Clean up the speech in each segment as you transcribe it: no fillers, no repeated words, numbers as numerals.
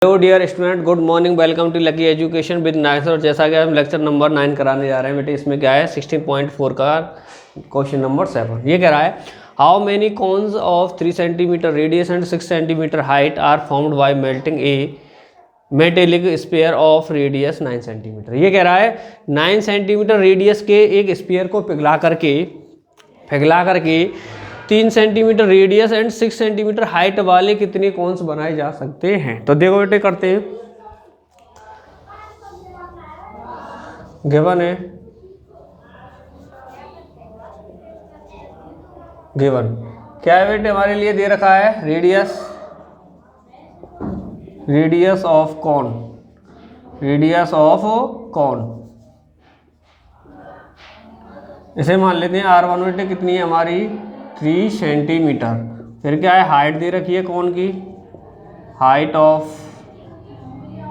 Hello dear student, good morning. Welcome to Lucky Education with nice. और जैसा कि हम लेक्चर नंबर 9 कराने जा रहे हैं बेटे, इसमें क्या है 16.4 का क्वेश्चन नंबर 7। ये कह रहा है how many cones of 3 centimetre radius and 6 centimetre height are formed by melting a metallic sphere of radius 9 centimetre. ये कह रहा है 9 सेंटीमीटर रेडियस के एक स्पेयर को पिघला करके 3 centimetre radius and 6 centimetre height वाले कितने कोन्स बनाए जा सकते हैं। तो देखो बेटे करते हैं। गिवन है, गिवन क्या है बेटे, हमारे लिए दे रखा है रेडियस ऑफ कॉन। इसे मान लेते हैं R1 बेटे कितनी है हमारी 3 सेंटीमीटर। फिर क्या है, हाइट दे रखी है कॉन की, हाइट ऑफ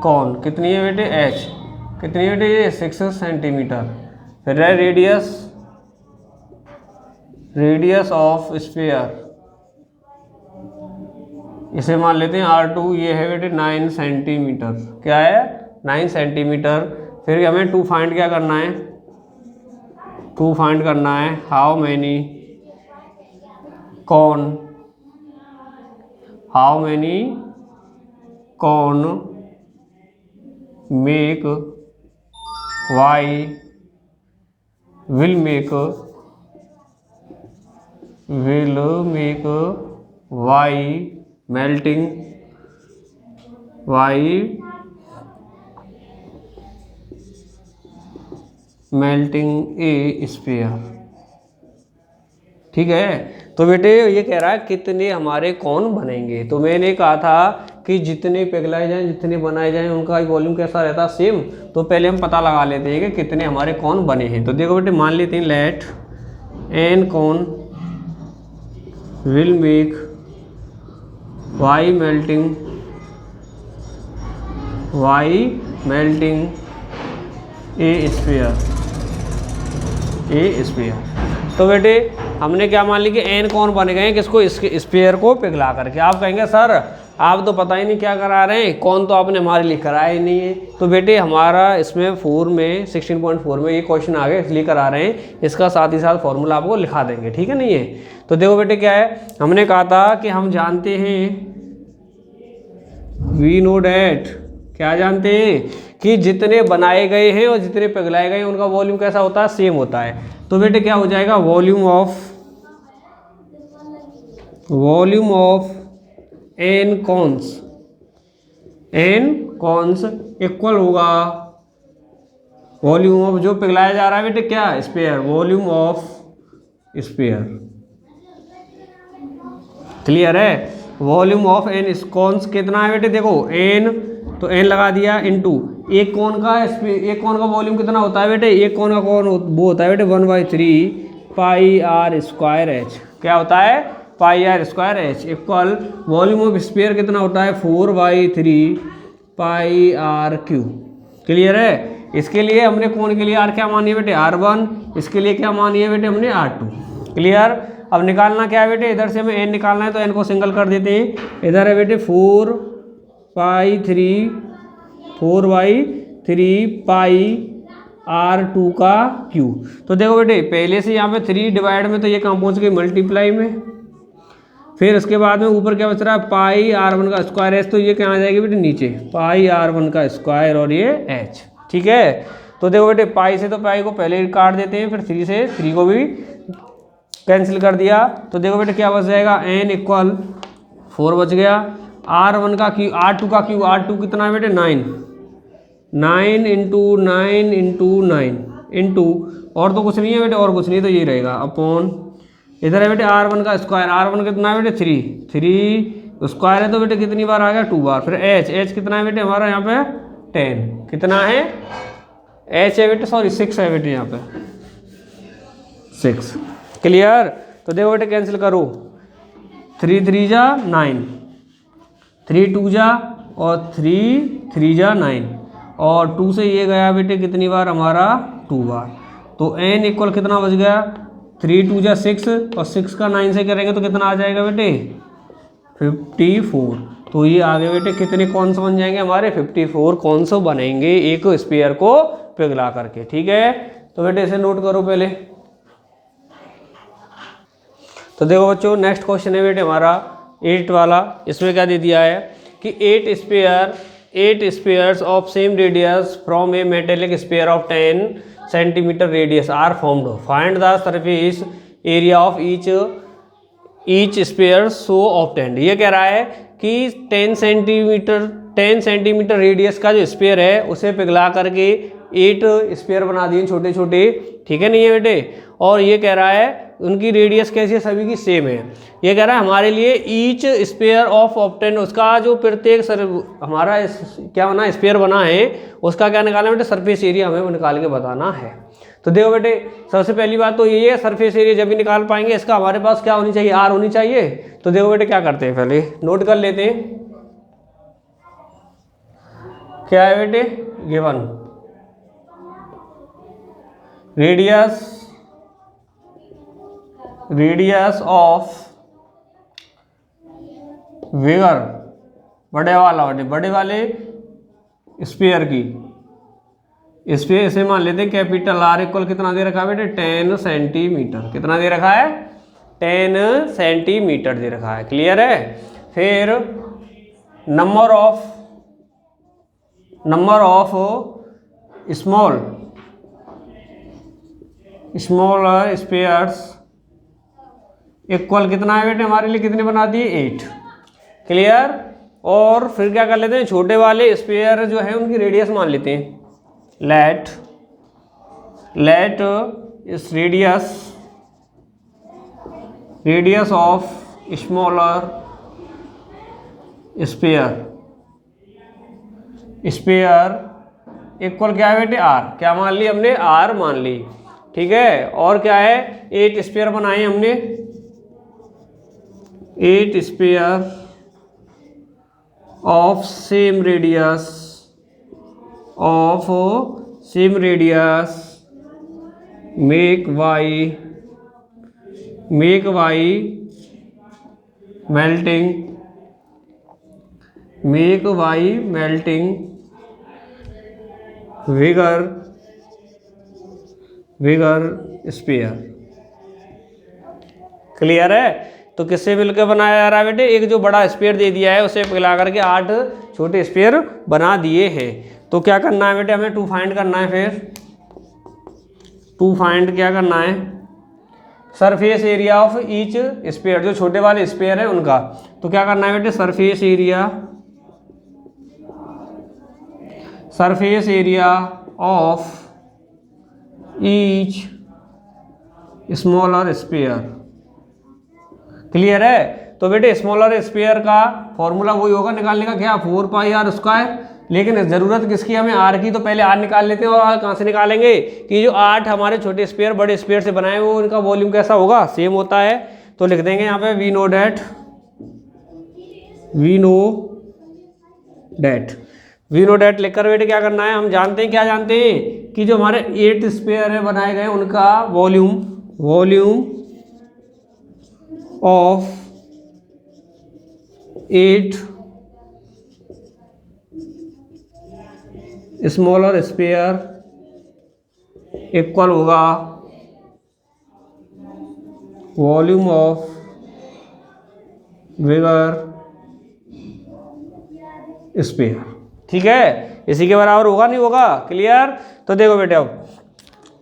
कॉन कितनी है बेटे h, कितनी है बेटे ये 6 सेंटीमीटर। फिर है रेडियस ऑफ स्फीयर, इसे मान लेते हैं R2, ये है बेटे 9 सेंटीमीटर। क्या है 9 सेंटीमीटर। फिर हमें 2 फाइंड क्या करना है, 2 फाइंड करना है how many cone make will make by melting a sphere. ठीक है। तो बेटे ये कह रहा है कितने हमारे कौन बनेंगे। तो मैंने कहा था कि जितने पिघलाए जाएं, जितने बनाए जाएं, उनका वॉल्यूम कैसा रहता है, सेम। तो पहले हम पता लगा लेते हैं कि कितने हमारे कौन बने हैं। तो देखो बेटे मान लेते हैं let N cone will make by melting a sphere. तो बेटे हमने क्या मान ली कि एन कौन बन गए हैं, किसको, इसके स्फीयर को पिघला करके। आप कहेंगे सर आप तो पता ही नहीं क्या करा रहे हैं, कौन तो आपने हमारे लिए कराया ही नहीं है। तो बेटे हमारा इसमें 16.4 में ये क्वेश्चन आ गया, इसलिए करा रहे हैं। इसका साथ ही साथ फॉर्मूला आपको लिखा देंगे, ठीक है नहीं है। तो देखो बेटे क्या है, हमने कहा था कि हम जानते हैं वी नो डैट, क्या जानते हैं कि जितने बनाए गए हैं और जितने पिघलाए गए हैं उनका वॉल्यूम कैसा होता है, सेम होता है। तो बेटे क्या हो जाएगा, volume of N cones equal होगा वॉल्यूम ऑफ जो पिघलाया जा रहा है बेटे क्या, sphere, volume of sphere. Clear है। वॉल्यूम ऑफ एन कॉन्स कितना है बेटे, देखो एन, तो एन लगा दिया इनटू एक कौन का वॉल्यूम कितना होता है बेटे, एक कौन का वो होता है बेटे 1/3 पाई आर स्क्वायर एच। क्या होता है, pi R square H equal volume of sphere कितना होता है 4/3 पाई आर क्यू। क्लियर है। इसके लिए हमने कौन के लिए आर क्या मानी है बेटे R1, इसके लिए क्या मानी है बेटे हमने R2। क्लियर। अब निकालना क्या है बेटे, इधर से हमें एन निकालना है, तो एन को सिंगल कर देते हैं। इधर है बेटे 4/3 पाई R2 का क्यू। तो देखो बेटे पहले से यहाँ पे 3 डिवाइड में, तो ये कहाँ पहुँच गई मल्टीप्लाई में। फिर उसके बाद में ऊपर क्या बच रहा है, पाई R1 का स्क्वायर एच, तो ये कहाँ आ जाएगी बेटे नीचे, पाई R1 का स्क्वायर और ये एच। ठीक है। तो देखो बेटे पाई से तो पाई को पहले काट देते हैं, फिर 3 से 3 को भी कैंसिल कर दिया। तो देखो बेटे क्या बच जाएगा, एन इक्वल 4 बच गया, R1 का क्यू, R2 का क्यू, R2 कितना है बेटे 9 इंटू 9 और तो कुछ नहीं है बेटे, और कुछ नहीं, तो ये रहेगा अपॉन, इधर है बेटे R1 का स्क्वायर, R1 कितना है बेटे 3 स्क्वायर है, तो बेटे कितनी बार आ गया 2 बार। फिर एच कितना है बेटे हमारा यहाँ पे 10, कितना है एच है बेटे, सॉरी 6 है बेटे यहाँ पे 6। क्लियर। तो देखो बेटे कैंसिल करो, 3 3 जा 9, 3 2 जा और 3 3 जा 9, और 2 से ये गया बेटे कितनी बार हमारा 2 बार। तो एन इक्वल कितना बच गया 3 2 जा 6 और 6 का 9 से करेंगे तो कितना आ जाएगा बेटे 54। तो ये आगे बेटे कितने कौन से बन जाएंगे हमारे 54 कौन से बनेंगे एक स्फीयर को पिघला करके। ठीक है, तो बेटे इसे नोट करो पहले। तो देखो बच्चों नेक्स्ट क्वेश्चन है बेटे हमारा 8 वाला। इसमें क्या दे दिया है कि 8 spheres of same radius from a metallic sphere of 10 centimetre radius are formed. Find the surface area of each sphere so obtained. ये कह रहा है कि 10 सेंटीमीटर रेडियस का जो स्पेयर है उसे पिघला करके 8 स्पेयर बना दिए छोटे छोटे। ठीक है नहीं है बेटे, और ये कह रहा है उनकी रेडियस कैसी है, सभी की सेम है। ये कह रहा है हमारे लिए ईच स्पेयर ऑफ ऑब्टेन, उसका जो प्रत्येक हमारा क्या बना स्पेयर बना है उसका क्या निकालना बेटे, सरफेस एरिया हमें वो निकाल के बताना है। तो देखो बेटे सबसे पहली बात तो ये है सरफेस एरिया जब भी निकाल पाएंगे इसका हमारे पास क्या होनी चाहिए, आर होनी चाहिए। तो देखो बेटे क्या करते हैं, पहले नोट कर लेते हैं क्या है बेटे, गिवन रेडियस ऑफ विगर बड़े वाले स्फीयर की स्फीयर इसे मान लेते हैं कैपिटल आर इक्वल कितना दे रखा है बेटे 10 सेंटीमीटर। कितना दे रखा है 10 सेंटीमीटर दे रखा है। क्लियर है। फिर number of small spheres equal कितना है बेटे हमारे लिए, कितने बना दिए 8। क्लियर। और फिर क्या कर लेते हैं, छोटे वाले स्पेयर जो है उनकी रेडियस मान लेते हैं। लेट इस radius of smaller sphere equal क्या है बेटे आर। क्या मान ली हमने, आर मान ली। ठीक है। और क्या है 8 स्पेयर बनाए हमने, 8 sphere of same radius make by melting bigger sphere. Clear है। तो किससे मिलकर बनाया जा रहा है बेटे, एक जो बड़ा स्पेयर दे दिया है उसे पिघला करके 8 छोटे स्पेयर बना दिए हैं। तो क्या करना है बेटे, हमें 2 फाइंड करना है। फिर 2 फाइंड क्या करना है, surface area of each sphere, जो छोटे वाले स्पेयर है उनका। तो क्या करना है बेटे, surface area of each smaller sphere. Clear है। तो बेटे स्मॉलर स्पेयर का फॉर्मूला वही होगा निकालने का, क्या 4 पाई आर स्क्वायर। लेकिन ज़रूरत किसकी हमें, आर की। तो पहले आर निकाल लेते हैं। और आर कहाँ से निकालेंगे कि जो 8 हमारे छोटे स्पेयर बड़े स्पेयर से बनाए वो उनका वॉल्यूम कैसा होगा, सेम होता है। तो लिख देंगे यहाँ पे वी नो डैट लिखकर बेटे क्या करना है, हम जानते हैं, क्या जानते हैं कि जो हमारे 8 स्पेयर है बनाए गए उनका volume of 8 smaller sphere equal होगा वॉल्यूम ऑफ बिगर स्पेयर। ठीक है, इसी के बराबर होगा नहीं होगा। क्लियर। तो देखो बेटे अब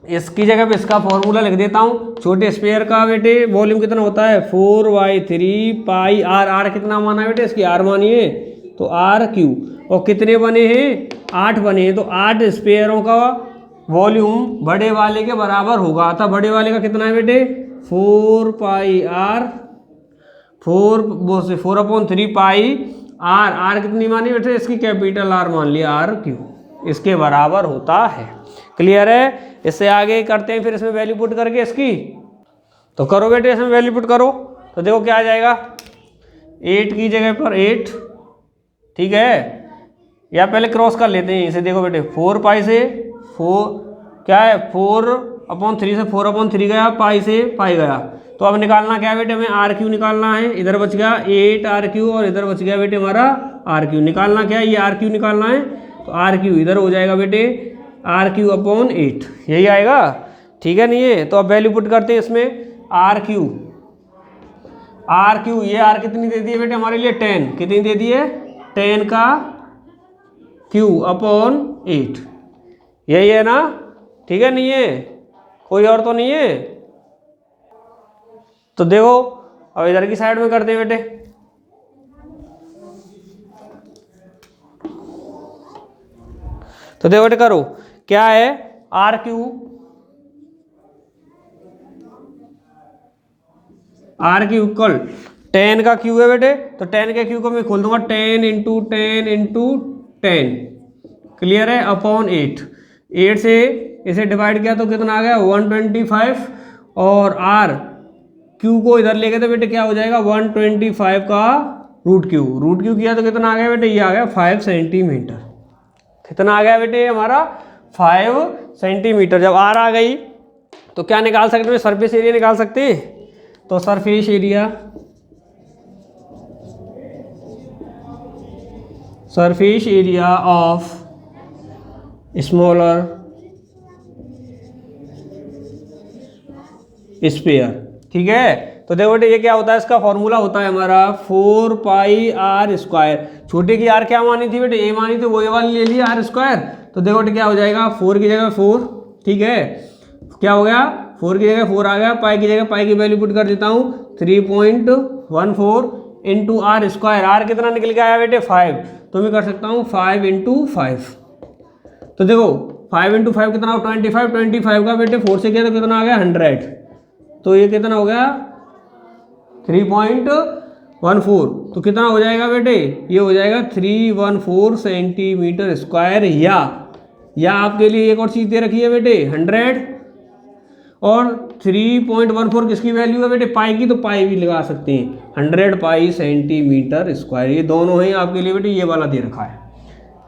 इसकी जगह पे इसका फॉर्मूला लिख देता हूँ। छोटे स्पेयर का बेटे वॉल्यूम कितना होता है 4/3 पाई आर। आर कितना माना है बेटे, इसकी आर मानिए तो आर क्यू। और कितने बने हैं 8 बने हैं। तो 8 स्पेयरों का वॉल्यूम बड़े वाले के बराबर होगा। था बड़े वाले का कितना है बेटे 4 पाई आर 4/3 पाई आर। आर कितनी मानी बेटे, इसकी कैपिटल आर मान लिया आर क्यू, इसके बराबर होता है। क्लियर है। इससे आगे करते हैं फिर इसमें वैल्यू पुट करके इसकी। तो करो बेटे इसमें वैल्यू पुट करो। तो देखो क्या आ जाएगा, 8 की जगह पर 8। ठीक है, या पहले क्रॉस कर लेते हैं इसे। देखो बेटे 4 पाई से 4 क्या है 4/3 से 4/3 गया, पाई से पाई गया। तो अब निकालना क्या है बेटे, हमें आर क्यू निकालना है। इधर बच गया 8 आर क्यू और इधर बच गया बेटे हमारा आर क्यू। निकालना क्या है, ये आर क्यू निकालना है, तो आर क्यू इधर हो जाएगा बेटे आर क्यू अपॉन 8, यही आएगा। ठीक है नहीं है, तो अब वैल्यू पुट करते हैं इसमें। आर क्यू ये आर कितनी दे दी है बेटे हमारे लिए 10, कितनी दे दी है 10 का क्यू अपॉन 8, यही है ना। ठीक है नहीं है, कोई और तो नहीं है। तो देखो अब इधर की साइड में करते हैं बेटे। तो देखो बेटे करो, क्या है आर क्यू इक्वल 10 का क्यू है बेटे, तो 10 के क्यू को मैं खोल दूंगा 10 इंटू 10 इंटू 10, क्लियर है, अपॉन 8 से इसे डिवाइड किया तो कितना आ गया 125, और आर क्यू को इधर ले गए तो बेटे क्या हो जाएगा 125 का रूट क्यू किया तो कितना आ गया बेटे, ये आ गया 5 सेंटीमीटर। कितना आ गया बेटे हमारा 5 सेंटीमीटर। जब आर आ गई तो क्या निकाल सकते हैं, सरफेस एरिया निकाल सकते हैं। तो surface area of smaller sphere, ठीक है। तो देखो बेटे ये क्या होता है, इसका फॉर्मूला होता है हमारा 4 पाई आर स्क्वायर। छोटे की आर क्या मानी थी बेटे, ए मानी थी, वो ये वाली ले ली आर स्क्वायर। तो देखो बेटे क्या हो जाएगा 4 की जगह 4, ठीक है, क्या हो गया 4 की जगह 4 आ गया, पाई की जगह पाई की वैल्यू पुट कर देता हूँ 3.14 इंटू आर स्क्वायर। आर कितना निकल के आया बेटे 5, तो मैं कर सकता हूँ 5 इंटू 5। तो देखो 5 इंटू 5 कितना हो 25 का बेटे 4 से किया तो कितना आ गया 100, तो ये कितना हो गया 3.14, तो कितना हो जाएगा बेटे, ये हो जाएगा 314 सेंटीमीटर स्क्वायर। या आपके लिए एक और चीज़ दे रखी है बेटे 100, और 3.14 किसकी वैल्यू है बेटे पाई की, तो पाई भी लगा सकते हैं 100 पाई सेंटीमीटर स्क्वायर। ये दोनों ही आपके लिए बेटे ये वाला दे रखा है,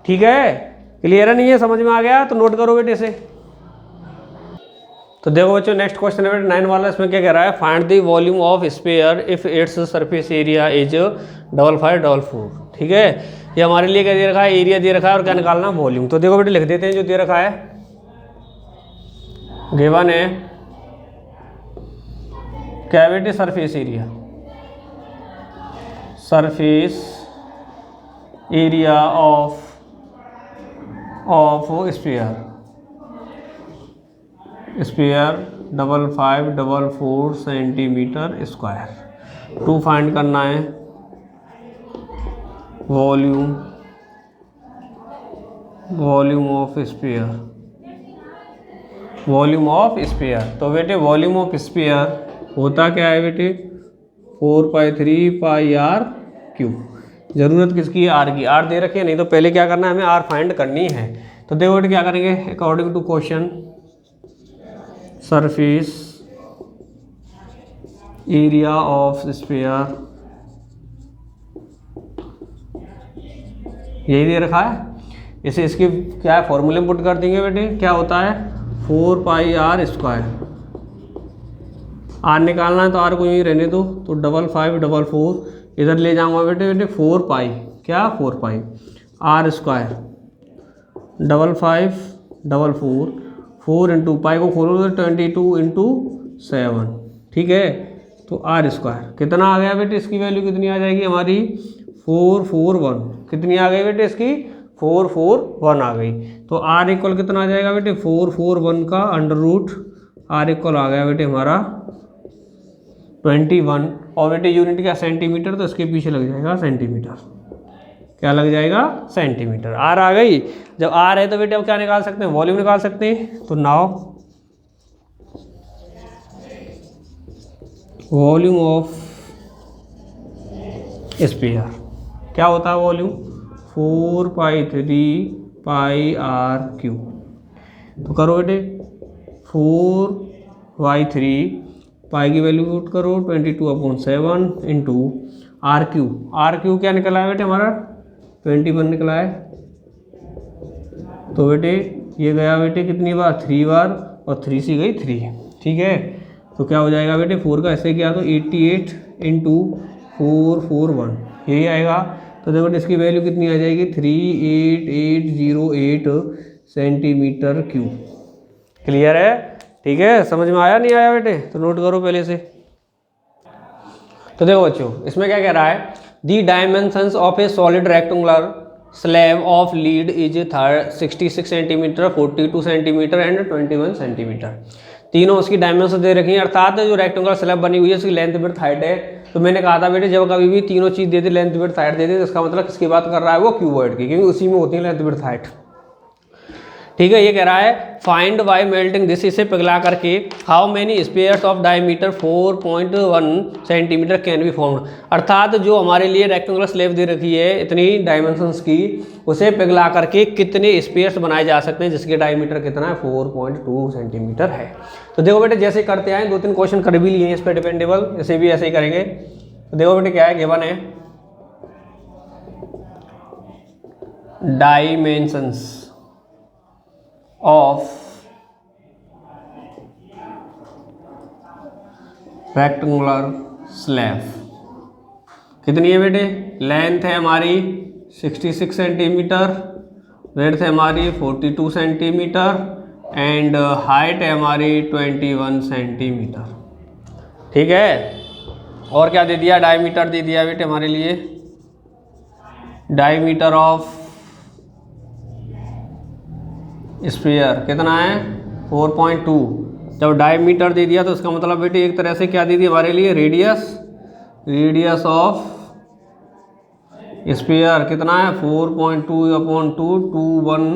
ठीक है। क्लियर नहीं है, समझ में आ गया, तो नोट करो बेटे इसे। तो देखो बच्चों नेक्स्ट क्वेश्चन है बेटे 9 वाला। इसमें क्या कह रहा है, find the volume of sphere if its surface area is 5544, ठीक है। ये हमारे लिए क्या दे रखा है, एरिया दे रखा है, और क्या निकालना वॉल्यूम। तो देखो बेटे लिख देते हैं जो दे रखा है, गिवन है क्या बेटे surface area of sphere 5544 centimetre square. To find करना है वॉल्यूम ऑफ स्फीयर। तो बेटे वॉल्यूम ऑफ स्फीयर होता क्या है बेटे 4/3 पाई आर क्यू। ज़रूरत किसकी है, आर की। आर दे रखी है, नहीं तो पहले क्या करना है हमें आर फाइंड करनी है। तो देखो बेटे क्या करेंगे, according to question surface area of sphere यही दे रखा है, इसे इसके क्या है फॉर्मूले में पुट कर देंगे बेटे। क्या होता है 4 पाई आर स्क्वायर। आर निकालना है तो आर को यहीं रहने दो, तो 5544 इधर ले जाऊंगा बेटे 4 पाई, क्या 4 पाई आर स्क्वायर 5544 4 इंटू पाई को खोलो तो 22 इंटू 7, ठीक है। तो आर स्क्वायर कितना आ गया बेटे, इसकी वैल्यू कितनी आ जाएगी हमारी 441। कितनी आ गई बेटे इसकी 441 आ गई। तो आर इक्वल कितना आ जाएगा बेटे 441 का अंडर रूट आर इक्वल आ गया बेटे हमारा 21। और बेटे यूनिट क्या सेंटीमीटर, तो इसके पीछे लग जाएगा सेंटीमीटर। क्या लग जाएगा सेंटीमीटर। आर आ गई। जब आर है तो बेटे अब क्या निकाल सकते हैं, वॉल्यूम निकाल सकते हैं। तो नाउ वॉल्यूम ऑफ स्फीयर क्या होता है वॉल्यूम 4/3 पाई आर क्यू। तो करो बेटे 4/3 पाई की वैल्यू पुट करो 22/7 इंटू आर क्यू क्या निकला है बेटे हमारा 21 निकला है। तो बेटे ये गया बेटे कितनी बार 3 बार, और 3 सी गई 3, ठीक है। तो क्या हो जाएगा बेटे 4 का ऐसे किया तो 88 इंटू 441 यही आएगा। तो देखो इसकी वैल्यू कितनी आ जाएगी 38808 सेंटीमीटर क्यूब। क्लियर है? ठीक है, समझ में आया नहीं आया बेटे? तो नोट करो पहले से। तो देखो बच्चों इसमें क्या कह रहा है, the dimensions of a solid rectangular slab of lead is 66 centimetre, 42 centimetre and 21 centimetre. तीनों उसकी डायमेंशन दे रखी हैं, अर्थात जो रेक्टेंगुलर स्लैब बनी हुई है उसकी लेंथ विड्थ हाइट है। तो मैंने कहा था बेटे जब कभी भी तीनों चीज़ देते लेंथ विड्थ हाइट देते तो इसका मतलब किसकी बात कर रहा है वो क्यूबॉइड की, क्योंकि उसी में होती है लेंथ विड्थ हाइट। ठीक है, ये कह रहा है फाइंड बाय मेल्टिंग दिस, इसे पिघला करके how many spheres of diameter 4.1 centimetre can be formed. अर्थात जो हमारे लिए रेक्टेंगुलर स्लैब दे रखी है इतनी डायमेंशंस की, उसे पिघला करके कितने स्पेयर्स बनाए जा सकते हैं जिसके डायमीटर कितना है 4.2 सेंटीमीटर है। तो देखो बेटे जैसे करते आए 2-3 क्वेश्चन कर भी लिए हैं इस पर डिपेंडेबल, इसे भी ऐसे ही करेंगे। तो देखो बेटे क्या है, गिवन है डायमेंशंस ऑफ रेक्टेंगुलर स्लैब कितनी है बेटे, लेंथ है हमारी 66 सेंटीमीटर, विड्थ है हमारी 42 सेंटीमीटर एंड हाइट है हमारी 21 सेंटीमीटर। ठीक है, और क्या दे दिया, डायमीटर दे दिया बेटे हमारे लिए, डायमीटर ऑफ स्फीयर कितना है 4.2। जब डायमीटर दे दिया तो उसका मतलब बेटे एक तरह से क्या दे दिया हमारे लिए, रेडियस ऑफ स्फीयर कितना है 4.2/2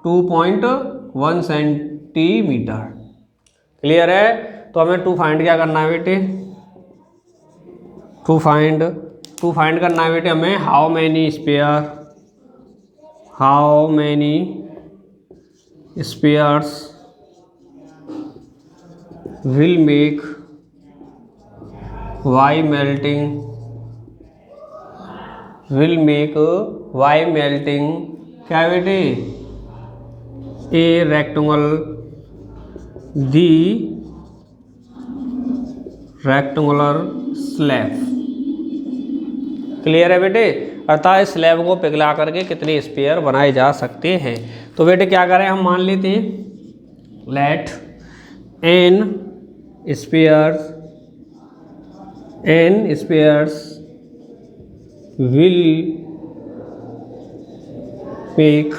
2.1 सेंटीमीटर। क्लियर है? तो हमें टू फाइंड क्या करना है बेटे, टू फाइंड करना है बेटे हमें how many spheres will make y melting क्या बेटे, ए रेक्टेंगुलर स्लैब। क्लियर है बेटे? अर्थात इस स्लैब को पिघला करके कितने स्पेयर बनाए जा सकते हैं। तो बेटे क्या करें, हम मान लेते हैं let n spheres will make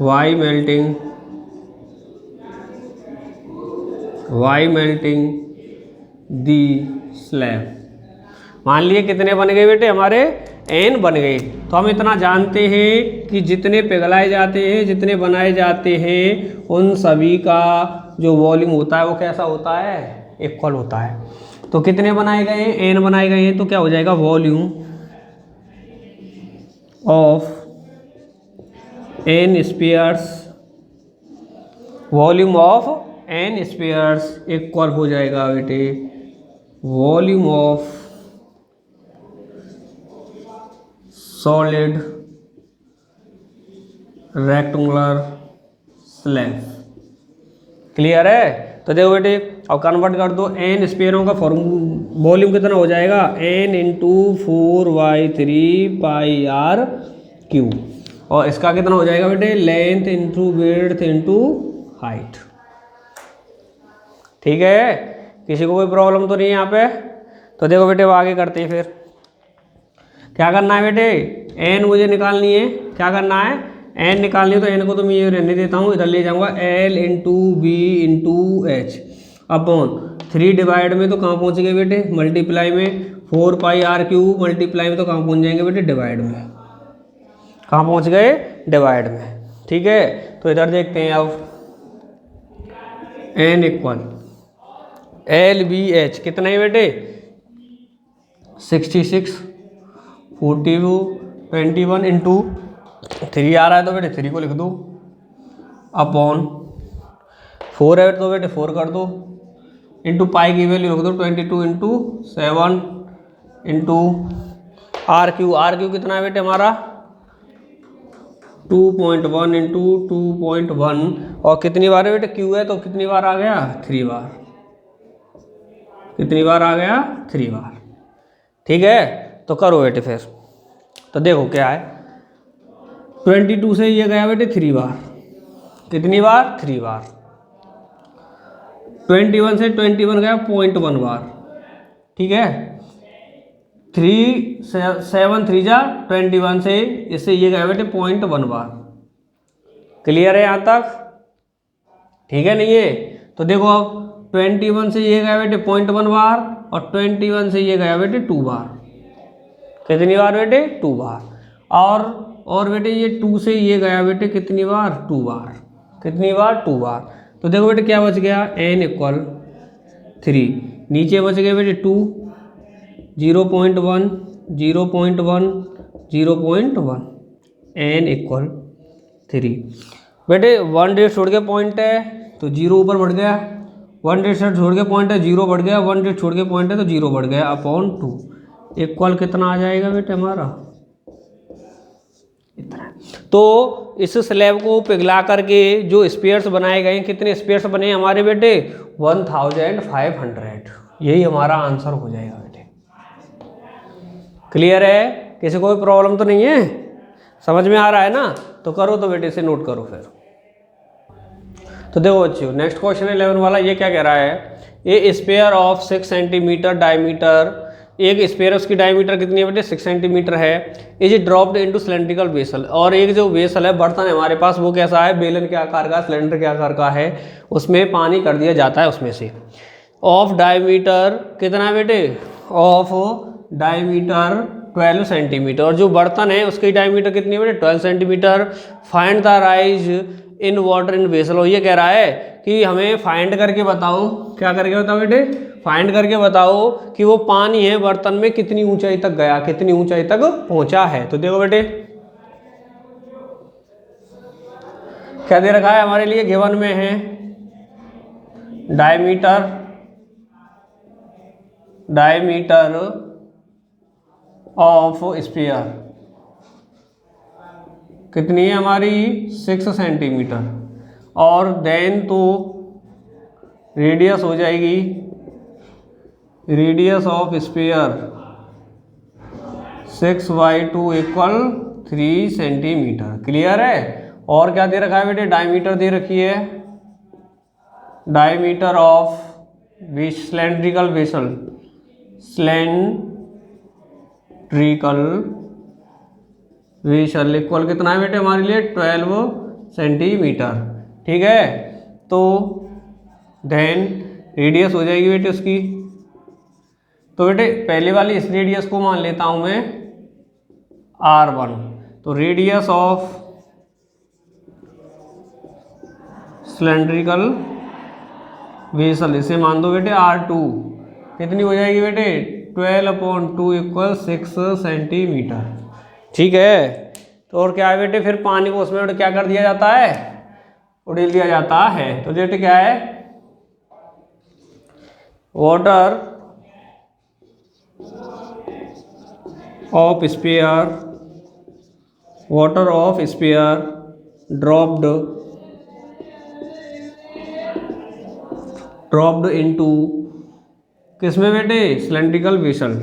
y melting the slab। मान लिए कितने बन गए बेटे हमारे, n बन गए। तो हम इतना जानते हैं कि जितने पिघलाए जाते हैं, जितने बनाए जाते हैं, उन सभी का जो वॉल्यूम होता है वो कैसा होता है, इक्वल होता है। तो कितने बनाए गए हैं, n बनाए गए हैं, तो क्या हो जाएगा volume of n spheres equal हो जाएगा बेटे volume of solid rectangular slab. Clear है? तो देखो बेटे अब कन्वर्ट कर दो, n स्पेयरों का वॉल्यूम कितना हो जाएगा, n इंटू 4/3πr³। और इसका कितना हो जाएगा बेटे, length into width into height. ठीक है, किसी को कोई प्रॉब्लम तो नहीं है यहाँ पे? तो देखो बेटे अब आगे करते हैं। फिर क्या करना है बेटे, n मुझे निकालनी है। क्या करना है, n निकालनी है। तो n को तो मैं ये रहने देता हूँ, इधर ले जाऊँगा l into B into H upon 3 divide में तो कहाँ पहुँच गए बेटे, मल्टीप्लाई में 4πr³ मल्टीप्लाई में तो कहाँ पहुँच जाएंगे बेटे, डिवाइड में। कहाँ पहुँच गए, डिवाइड में। ठीक है, तो इधर देखते हैं अब n इक्वल LBH कितना है बेटे 66 42 21 इंटू 3 आ रहा है तो बेटे 3 को लिख दो अपॉन 4 है तो बेटे 4 कर दो इंटू पाई की वैल्यू रख दो 22 इंटू 7 इंटू R³ कितना है बेटे हमारा 2.1 इंटू 2.1 और कितनी बार है बेटे Q है तो कितनी बार आ गया 3 बार। कितनी बार आ गया? 3 बार। ठीक है, तो करो बेटे फिर। तो देखो क्या है, 22 से ये गया बेटे 3 बार। कितनी बार? 3 बार। 21 से 21 गया 0.1 बार। ठीक है, 7 3 जा 21 से इससे ये गया बेटे 0.1 बार। क्लियर है यहाँ तक? ठीक है, नहीं है? तो देखो अब 21 से ये गया बेटे 0.1 बार और 21 से ये गया बेटे 2 बार। कितनी बार बेटे? 2 बार। और बेटे ये 2 से ये गया बेटे कितनी बार? 2 बार। कितनी बार? 2 बार। तो देखो बेटे क्या बच गया? n equal 3। नीचे बच गए बेटे 2, 0.1 0.1 0.1, n इक्वल 3। बेटे 1 डेढ़ छोड़ के पॉइंट है तो 0 ऊपर बढ़ गया, 1 डेढ़ छोड़ के पॉइंट है 0 बढ़ गया, 1 डेढ़ छोड़ के पॉइंट है तो 0 बढ़ गया अपॉन 2। इक्वल कितना आ जाएगा बेटे हमारा? इतना। तो इस स्लैब को पिघला करके जो स्पेयर्स बनाए गए, कितने स्पेयर्स बने हमारे बेटे? 1500। यही हमारा आंसर हो जाएगा बेटे। क्लियर है? किसी को कोई प्रॉब्लम तो नहीं है? समझ में आ रहा है ना? तो करो तो बेटे इसे नोट करो फिर। तो देखो बच्चों, नेक्स्ट क्वेश्चन 11 वाला ये क्या कह रहा है? ए स्पेयर ऑफ 6 सेंटीमीटर डायमीटर, एक स्पेयर उसकी डायमीटर कितनी है बेटे? 6 सेंटीमीटर है। Is dropped into cylindrical vessel, और एक जो वेसल है, बर्तन है हमारे पास, वो कैसा है? बेलन के आकार का, सिलेंडर के आकार का है, उसमें पानी कर दिया जाता है उसमें से। ऑफ डायमीटर कितना है बेटे? ऑफ डायमीटर 12 सेंटीमीटर, और जो बर्तन है उसकी डायमीटर कितनी है बेटे? 12 centimetre. Find the rise in water in vessel, और ये कह रहा है कि हमें फाइंड करके बताओ। क्या करके बताओ बेटे? फाइंड करके बताओ कि वो पानी है बर्तन में कितनी ऊंचाई तक गया, कितनी ऊंचाई तक पहुंचा है। तो देखो बेटे क्या दे रखा है हमारे लिए, गिवन में है डायमीटर ऑफ स्फीयर कितनी है हमारी? 6 सेंटीमीटर। और देन तो रेडियस हो जाएगी, radius of sphere 6/2 equal 3 centimetre. Clear है? और क्या दे रखा है बेटे? डायमीटर दे रखी है, diameter of cylindrical vessel, cylindrical vessel equal कितना है बेटे हमारे लिए? 12 सेंटीमीटर। ठीक है, तो देन रेडियस हो जाएगी बेटे उसकी। तो बेटे पहले वाली इस रेडियस को मान लेता हूं मैं R1, तो रेडियस ऑफ सिलेंड्रिकल वेसल इसे मान दो बेटे R2। कितनी हो जाएगी बेटे? 12/2 इक्वल 6 सेंटीमीटर। ठीक है, तो और क्या है बेटे? फिर पानी को उसमें क्या कर दिया जाता है? उड़ेल दिया जाता है। तो बेटे क्या है? Water of sphere dropped into किसमें बेटे? Cylindrical vessel.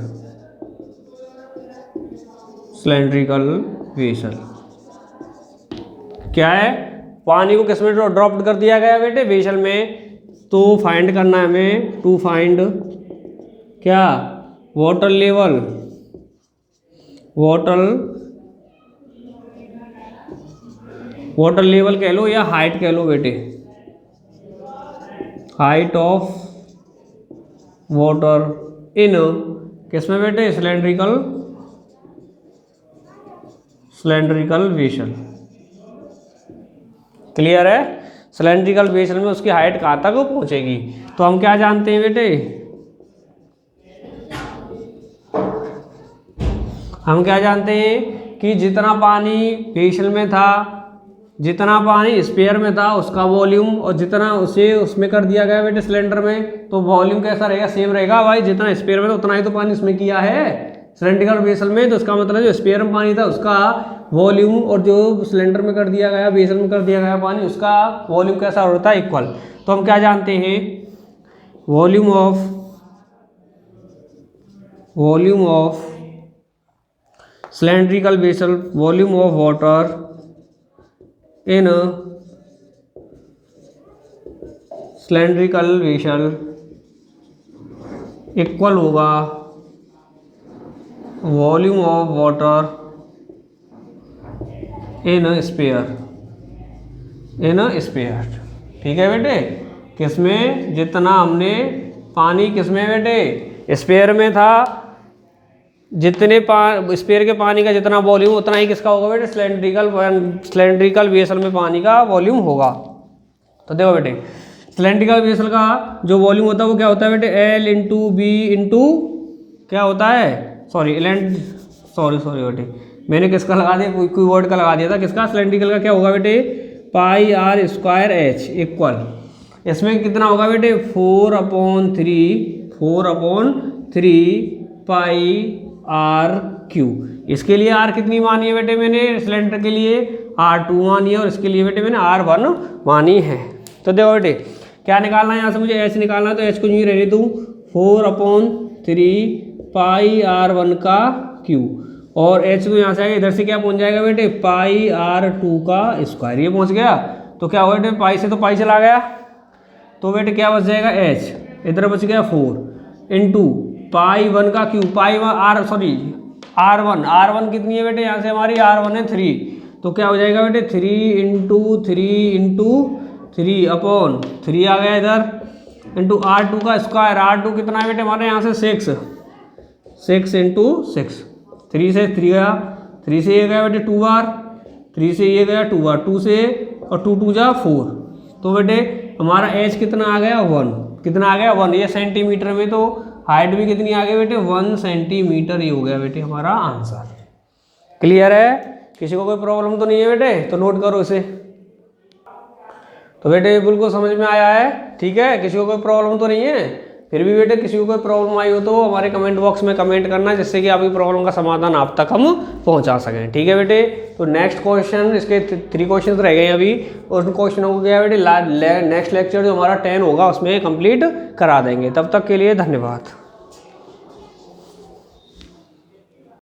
क्या है? पानी को किसमें ड्रॉप्ड कर दिया गया बेटे? वेसल में। तो फाइंड करना है हमें, टू फाइंड क्या? वाटर लेवल कह लो या हाइट कह लो बेटे, हाइट ऑफ वाटर इन किसमें बेटे? Cylindrical vessel. क्लियर है? सिलेंड्रिकल वेसल में उसकी हाइट कहाँ तक पहुंचेगी। तो हम क्या जानते हैं बेटे? हम क्या जानते हैं कि जितना पानी वेसल में था, जितना पानी स्पेयर में था, उसका वॉल्यूम, और जितना उसे उसमें कर दिया गया बेटे सिलेंडर में, तो वॉल्यूम कैसा रहेगा? सेम रहेगा भाई। जितना स्पेयर में था उतना ही तो पानी इसमें किया है सिलेंड्रिकल वेसल में। तो इसका मतलब जो स्पेयर में पानी था उसका वॉल्यूम, और जो सिलेंडर में कर दिया गया, वेसल में कर दिया गया पानी, उसका वॉल्यूम कैसा होता है? इक्वल। तो हम क्या जानते हैं? Volume of volume of cylindrical vessel, volume of water in cylindrical vessel equal होगा volume of water in sphere. ठीक है बेटे, किसमें जितना हमने पानी किसमें बेटे स्पेयर में था, जितने स्पेयर के पानी का जितना वॉल्यूम उतना ही किसका होगा बेटे सिलेंड्रिकल वेसल में पानी का वॉल्यूम होगा। तो देखो बेटे सिलेंड्रिकल वेसल का जो वॉल्यूम होता है वो क्या होता है बेटे L इंटू बी इंटू क्या होता है, सॉरी बेटे मैंने किसका लगा दिया, कोई वर्ड का लगा दिया था, किसका सिलेंड्रिकल का क्या होगा बेटे पाई आर स्क्वायर एच इक्वल, इसमें कितना होगा बेटे 4/3 पाई आर क्यू। इसके लिए आर कितनी मानी है बेटे मैंने सिलेंडर के लिए R2 मानी है और इसके लिए बेटे मैंने R1 मानी है। तो देखो बेटे क्या निकालना है यहाँ से मुझे एच निकालना है, तो एच को यूँ रहने दूँ 4/3 पाई R1 का क्यू और एच तो यहाँ से आएगा, इधर से क्या पहुँच जाएगा बेटे पाई R2 का स्क्वायर, ये पहुँच गया। तो क्या होगा बेटे पाई से तो पाई चला गया, तो बेटे क्या बच जाएगा एच, इधर बच गया 4 इंटू पाई 1 का क्यू, पाई R1 कितनी है बेटे यहाँ से हमारी R1 है 3, तो क्या हो जाएगा बेटे 3 आ गया इधर इंटू R2 का स्क्वायर, R2 कितना है बेटे हमारे यहाँ से 6 इंटू 6, 3 से 3 गया, 3 से ये गया बेटे 2 बार, 3 से ये गया 2 बार, 2 से और 2 जा 4, तो बेटे हमारा एच कितना आ गया 1, कितना आ गया 1, ये सेंटीमीटर में, तो हाइट भी कितनी आ गई बेटे 1 सेंटीमीटर, ये हो गया बेटे हमारा आंसर। क्लियर है, किसी को कोई प्रॉब्लम तो नहीं है बेटे, तो नोट करो इसे। तो बेटे बिल्कुल समझ में आया है, ठीक है, किसी को कोई प्रॉब्लम तो नहीं है। फिर भी बेटे किसी को कोई प्रॉब्लम आई हो तो हमारे कमेंट बॉक्स में कमेंट करना, जिससे कि आपकी प्रॉब्लम का समाधान आप तक हम पहुंचा सकें। ठीक है बेटे, तो नेक्स्ट क्वेश्चन, इसके 3 क्वेश्चन रह गए अभी, और उन क्वेश्चनों को क्या बेटे नेक्स्ट लेक्चर जो हमारा 10 होगा उसमें कंप्लीट करा देंगे। तब तक के लिए धन्यवाद।